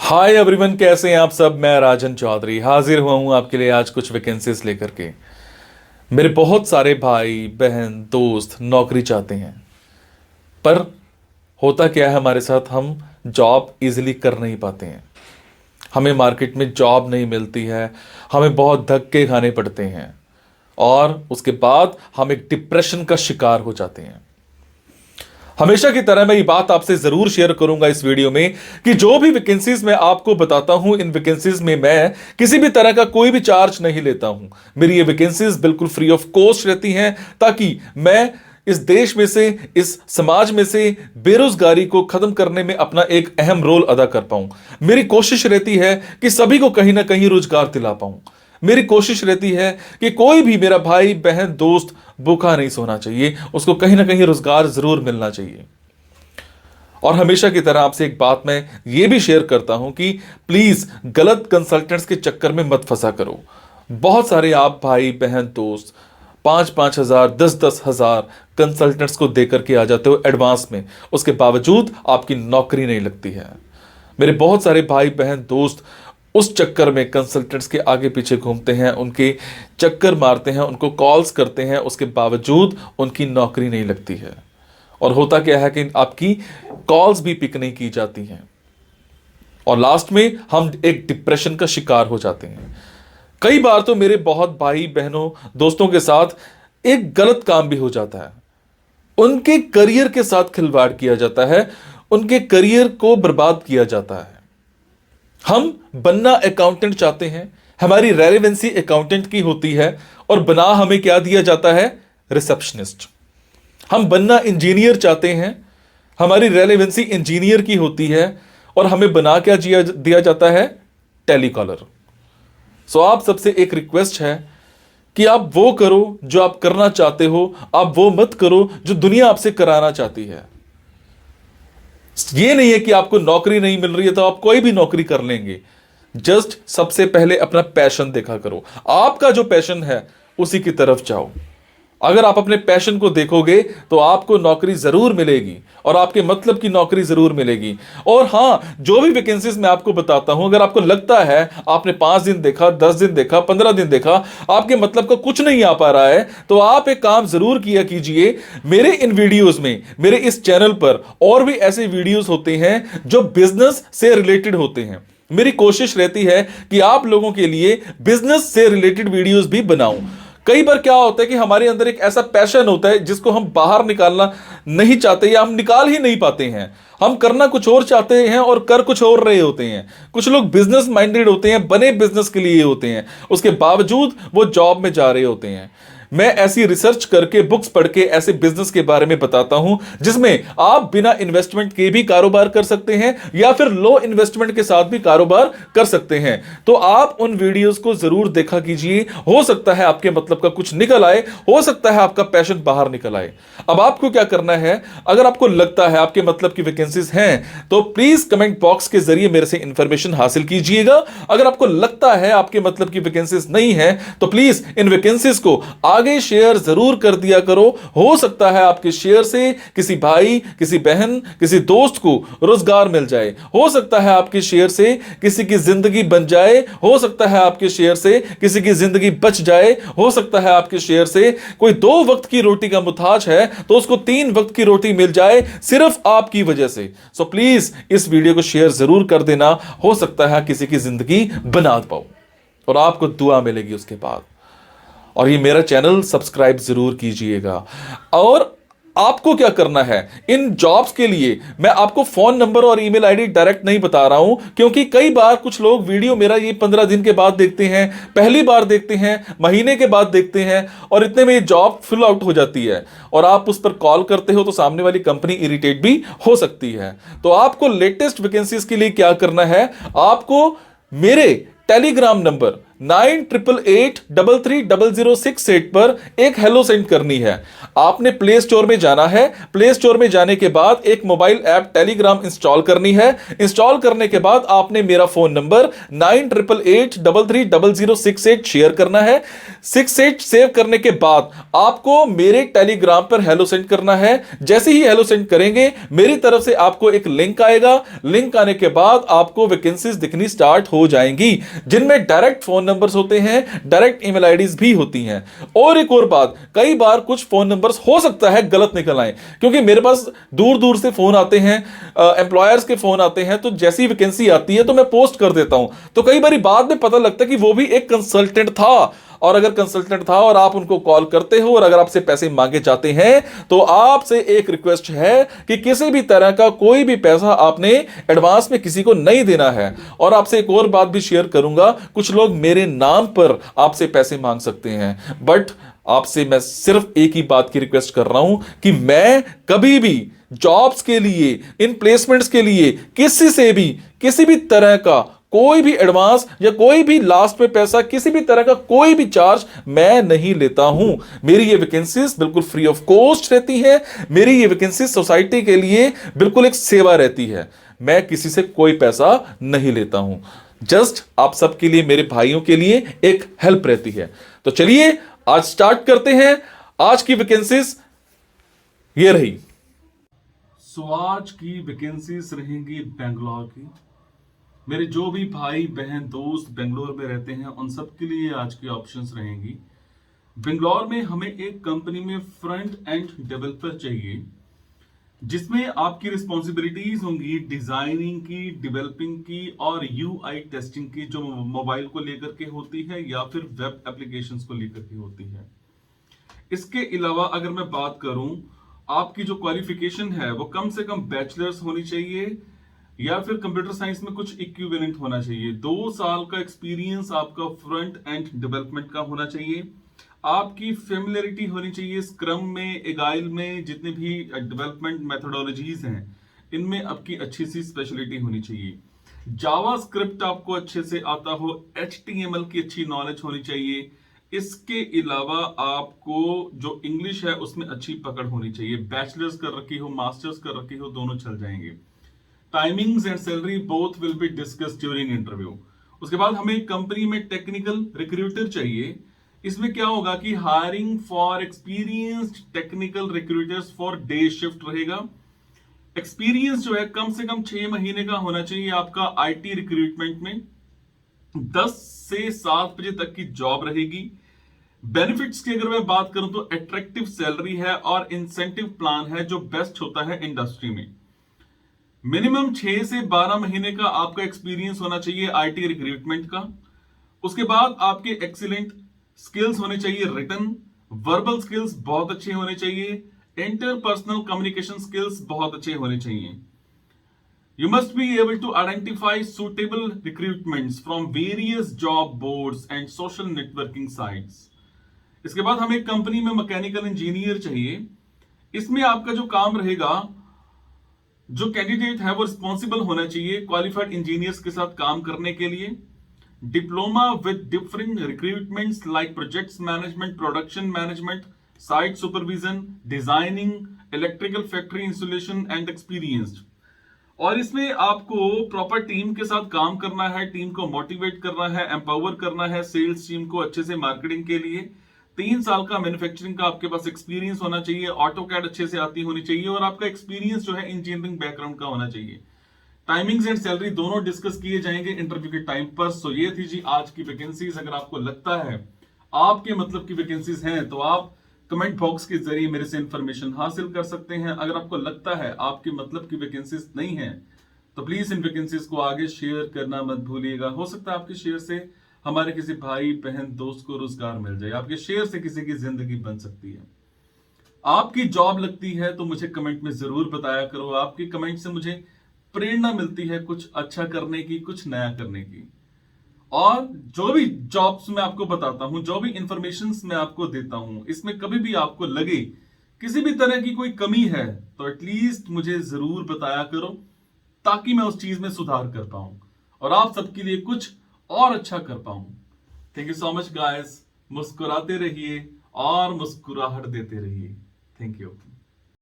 Hi everyone, कैसे हैं आप सब। मैं राजन चौधरी हाजिर हुआ हूं आपके लिए आज कुछ वैकेंसीज लेकर के। मेरे बहुत सारे भाई बहन दोस्त नौकरी चाहते हैं, पर होता क्या है हमारे साथ, हम जॉब इजीली कर नहीं पाते हैं। हमें मार्केट में जॉब नहीं मिलती है, हमें बहुत धक्के खाने पड़ते हैं और उसके बाद हम एक डिप्रेशन का शिकार हो जाते हैं। हमेशा की तरह मैं ये बात आपसे जरूर शेयर करूंगा इस वीडियो में कि जो भी वैकेंसीज मैं आपको बताता हूं, इन वैकेंसीज में मैं किसी भी तरह का कोई भी चार्ज नहीं लेता हूं। मेरी ये वैकेंसीज बिल्कुल फ्री ऑफ कॉस्ट रहती हैं, ताकि मैं इस देश में से, इस समाज में से बेरोजगारी को खत्म करने में अपना एक अहम रोल अदा कर पाऊं। मेरी कोशिश रहती है कि सभी को कहीं ना कहीं रोजगार दिला पाऊं। मेरी कोशिश रहती है कि कोई भी मेरा भाई बहन दोस्त भूखा नहीं सोना चाहिए, उसको कहीं ना कहीं रोजगार जरूर मिलना चाहिए। और हमेशा की तरह आपसे एक बात मैं ये भी शेयर करता हूं कि प्लीज गलत कंसल्टेंट्स के चक्कर में मत फंसा करो। बहुत सारे आप भाई बहन दोस्त 5,000 10,000 कंसल्टेंट्स को देकर के आ जाते हो एडवांस में, उसके बावजूद आपकी नौकरी नहीं लगती है। मेरे बहुत सारे भाई बहन दोस्त उस चक्कर में कंसल्टेंट्स के आगे पीछे घूमते हैं, उनके चक्कर मारते हैं, उनको कॉल्स करते हैं, उसके बावजूद उनकी नौकरी नहीं लगती है। और होता क्या है कि आपकी कॉल्स भी पिक नहीं की जाती हैं और लास्ट में हम एक डिप्रेशन का शिकार हो जाते हैं। कई बार तो मेरे बहुत भाई बहनों दोस्तों के साथ एक गलत काम भी हो जाता है। उनके करियर के साथ खिलवाड़ किया जाता है, उनके करियर को बर्बाद किया जाता है। हम बनना अकाउंटेंट चाहते हैं, हमारी रेलेवेंसी अकाउंटेंट की होती है और बना हमें क्या दिया जाता है, रिसेप्शनिस्ट। हम बनना इंजीनियर चाहते हैं, हमारी रेलेवेंसी इंजीनियर की होती है और हमें बना क्या दिया जाता है, टेलीकॉलर। सो आप सबसे एक रिक्वेस्ट है कि आप वो करो जो आप करना चाहते हो, आप वो मत करो जो दुनिया आपसे कराना चाहती है। ये नहीं है कि आपको नौकरी नहीं मिल रही है तो आप कोई भी नौकरी कर लेंगे। जस्ट सबसे पहले अपना पैशन देखा करो, आपका जो पैशन है उसी की तरफ जाओ। अगर आप अपने पैशन को देखोगे तो आपको नौकरी जरूर मिलेगी और आपके मतलब की नौकरी जरूर मिलेगी। और हां, जो भी वैकेंसीज मैं आपको बताता हूं, अगर आपको लगता है आपने 5 दिन देखा, 10 दिन देखा, 15 दिन देखा, आपके मतलब का कुछ नहीं आ पा रहा है, तो आप एक काम जरूर किया कीजिए। मेरे इन वीडियोस में, मेरे इस चैनल पर और भी ऐसे वीडियोस होते हैं जो बिजनेस से रिलेटेड होते हैं। मेरी कोशिश रहती है कि आप लोगों के लिए बिजनेस से रिलेटेड वीडियोस भी बनाऊं। कई बार क्या होता है कि हमारे अंदर एक ऐसा पैशन होता है जिसको हम बाहर निकालना नहीं चाहते या हम निकाल ही नहीं पाते हैं। हम करना कुछ और चाहते हैं और कर कुछ और रहे होते हैं। कुछ लोग बिजनेस माइंडेड होते हैं, बने बिजनेस के लिए होते हैं, उसके बावजूद वो जॉब में जा रहे होते हैं। मैं ऐसी रिसर्च करके, बुक्स पढ़ के ऐसे बिजनेस के बारे में बताता हूं जिसमें आप बिना इन्वेस्टमेंट के भी कारोबार कर सकते हैं या फिर लो इन्वेस्टमेंट के साथ भी कारोबार कर सकते हैं। तो आप उन वीडियोस को जरूर देखा कीजिए। हो सकता है आपके मतलब का कुछ निकल आए, हो सकता है आपका पैशन बाहर निकल आए। अब आपको क्या करना है, अगर आपको लगता है आपके मतलब की वैकेंसीज हैं तो प्लीज कमेंट बॉक्स के जरिए मेरे से इंफॉर्मेशन हासिल कीजिएगा। अगर आपको लगता है आपके मतलब की वैकेंसीज नहीं है तो प्लीज इन वैकेंसीज को आगे शेयर जरूर कर दिया करो। हो सकता है आपके शेयर से किसी भाई, किसी बहन, किसी दोस्त को रोजगार मिल जाए। हो सकता है आपके शेयर से किसी की जिंदगी बन जाए। हो सकता है आपके शेयर से किसी की जिंदगी बच जाए। हो सकता है आपके शेयर से कोई 2 वक्त की रोटी का मुताज है तो उसको 3 वक्त की रोटी मिल जाए, सिर्फ आपकी वजह से। सो प्लीज इस वीडियो को शेयर जरूर कर देना। हो सकता है किसी की जिंदगी बना पाओ और आपको दुआ मिलेगी उसके बाद। और ये मेरा चैनल सब्सक्राइब जरूर कीजिएगा। और आपको क्या करना है, इन जॉब्स के लिए मैं आपको फोन नंबर और ईमेल आईडी डायरेक्ट नहीं बता रहा हूं, क्योंकि कई बार कुछ लोग वीडियो मेरा ये 15 दिन के बाद देखते हैं, पहली बार देखते हैं, महीने के बाद देखते हैं और इतने में ये जॉब फिल आउट हो जाती है और आप उस पर कॉल करते हो तो सामने वाली कंपनी इरिटेट भी हो सकती है। तो आपको लेटेस्ट वैकेंसीज के लिए क्या करना है, आपको मेरे टेलीग्राम नंबर 9888330068 पर एक हेलो सेंड करनी है। आपने प्ले स्टोर में जाना है, प्ले स्टोर में जाने के बाद एक मोबाइल ऐप टेलीग्राम इंस्टॉल करनी है। इंस्टॉल करने के बाद आपने मेरा फोन नंबर 9888330068 शेयर करना है। 68 सेव करने के बाद आपको मेरे टेलीग्राम पर हेलो सेंड करना है। जैसे ही हेलो सेंड करेंगे मेरी तरफ से आपको एक लिंक आएगा। लिंक आने के बाद आपको वैकेंसीज दिखनी स्टार्ट हो जाएंगी, जिनमें डायरेक्ट फोन नंबर्स होते हैं, डायरेक्ट ईमेल आईडीज भी होती हैं। और एक और बात, कई बार कुछ फोन नंबर्स हो सकता है गलत निकल आए, क्योंकि मेरे पास दूर दूर से फोन आते हैं, एम्प्लॉयर्स के फोन आते हैं, तो जैसी वैकेंसी आती है तो मैं पोस्ट कर देता हूं। तो कई बार बाद में पता लगता है कि वो भी एक कंसल्टेंट था, और अगर कंसल्टेंट था और आप उनको कॉल करते हो और अगर आपसे पैसे मांगे जाते हैं, तो आपसे एक रिक्वेस्ट है कि किसी भी तरह का कोई भी पैसा आपने एडवांस में किसी को नहीं देना है। और आपसे एक और बात भी शेयर करूंगा, कुछ लोग मेरे नाम पर आपसे पैसे मांग सकते हैं, बट आपसे मैं सिर्फ एक ही बात की रिक्वेस्ट कर रहा हूं कि मैं कभी भी जॉब्स के लिए, इन प्लेसमेंट्स के लिए किसी से भी किसी भी तरह का कोई भी एडवांस या कोई भी लास्ट में पैसा, किसी भी तरह का कोई भी चार्ज मैं नहीं लेता हूं। मेरी ये वैकेंसीज बिल्कुल फ्री ऑफ कॉस्ट रहती है। मेरी ये वैकेंसीज सोसाइटी के लिए बिल्कुल एक सेवा रहती है। मैं किसी से कोई पैसा नहीं लेता हूं, जस्ट आप सबके लिए, मेरे भाइयों के लिए एक हेल्प रहती है। तो चलिए आज स्टार्ट करते हैं। आज की वैकेंसीज ये रही। आज की वैकेंसीज रहेंगी बेंगलोर की। मेरे जो भी भाई बहन दोस्त बेंगलोर में रहते हैं उन सब के लिए आज की ऑप्शंस रहेंगी। बेंगलोर में हमें एक कंपनी में फ्रंट एंड डेवलपर चाहिए, जिसमें आपकी रिस्पॉन्सिबिलिटीज होंगी डिजाइनिंग की, डेवलपिंग की और यूआई टेस्टिंग की, जो मोबाइल को लेकर के होती है या फिर वेब एप्लीकेशंस को लेकर के होती है। इसके अलावा अगर मैं बात करूं, आपकी जो क्वालिफिकेशन है वो कम से कम बैचलर्स होनी चाहिए या फिर कंप्यूटर साइंस में कुछ इक्विवेलेंट होना चाहिए। 2 साल का एक्सपीरियंस आपका फ्रंट एंड डेवलपमेंट का होना चाहिए। आपकी फेमिलियरिटी होनी चाहिए स्क्रम में, एगाइल में, जितने भी डेवलपमेंट मेथोडोलॉजीज हैं इनमें आपकी अच्छी सी स्पेशलिटी होनी चाहिए। जावा स्क्रिप्ट आपको अच्छे से आता हो, HTML की अच्छी नॉलेज होनी चाहिए। इसके अलावा आपको जो इंग्लिश है उसमें अच्छी पकड़ होनी चाहिए। बैचलर्स कर रखी हो, मास्टर्स कर रखी हो, दोनों चल जाएंगे। Timings and salary both will be discussed during interview. उसके बाद हमें कंपनी में टेक्निकल रिक्रूटर चाहिए। इसमें क्या होगा कि hiring for experienced technical recruiters for day shift रहेगा। एक्सपीरियंस जो है कम से कम 6 महीने का होना चाहिए आपका आईटी रिक्रूटमेंट में। 10 से 7 बजे तक की जॉब रहेगी। बेनिफिट्स की अगर मैं बात करूं तो अट्रैक्टिव सैलरी है और इंसेंटिव प्लान है जो बेस्ट होता है इंडस्ट्री में। मिनिमम 6 से 12 महीने का आपका एक्सपीरियंस होना चाहिए आईटी रिक्रूटमेंट का। उसके बाद आपके एक्सीलेंट स्किल्स होने चाहिए, रिटन वर्बल स्किल्स बहुत अच्छे होने चाहिए, इंटरपर्सनल कम्युनिकेशन स्किल्स बहुत अच्छे होने चाहिए। You must be able to identify suitable recruitments from various job boards and social networking sites. इसके बाद हमें कंपनी में मैकेनिकल इंजीनियर चाहिए। इसमें आपका जो काम रहेगा, जो कैंडिडेट है वो रिस्पॉन्सिबल होना चाहिए क्वालिफाइड इंजीनियर्स के साथ काम करने के लिए। Diploma with different recruitments like projects management, production management, site supervision, designing, electrical factory installation and experienced. और इसमें आपको प्रॉपर टीम के साथ काम करना है, टीम को मोटिवेट करना है, एम्पावर करना है, सेल्स टीम को अच्छे से मार्केटिंग के लिए। 3 साल का मैन्युफैक्चरिंग का आपके पास एक्सपीरियंस होना चाहिए, ऑटो कैड अच्छे से आती होनी चाहिए और आपका एक्सपीरियंस जो है इंजीनियरिंग बैकग्राउंड का होना चाहिए। टाइमिंग्स एंड सैलरी दोनों डिस्कस किए जाएंगे इंटरव्यू के टाइम पर। सो ये थी जी आज की वैकेंसीज। अगर आपको लगता है आपके मतलब की वैकेंसीज हैं तो आप कमेंट बॉक्स के जरिए मेरे से इंफॉर्मेशन हासिल कर सकते हैं। अगर आपको लगता है आपके मतलब की वैकेंसीज नहीं है तो प्लीज इन वैकेंसीज को आगे शेयर करना मत भूलिएगा। हो सकता है आपके शेयर से हमारे किसी भाई बहन दोस्त को रोजगार मिल जाए, आपके शेयर से किसी की जिंदगी बन सकती है। आपकी जॉब लगती है तो मुझे कमेंट में जरूर बताया करो। आपके कमेंट से मुझे प्रेरणा मिलती है कुछ अच्छा करने की, कुछ नया करने की। और जो भी जॉब्स मैं आपको बताता हूं, जो भी इंफॉर्मेशन मैं आपको देता हूं, इसमें कभी भी आपको लगे किसी भी तरह की कोई कमी है तो एटलीस्ट मुझे जरूर बताया करो, ताकि मैं उस चीज में सुधार कर पाऊं और आप सबके लिए कुछ और अच्छा कर पाऊं। Thank you so much guys, मुस्कुराते रहिए और मुस्कुराहट देते रहिए। Thank you.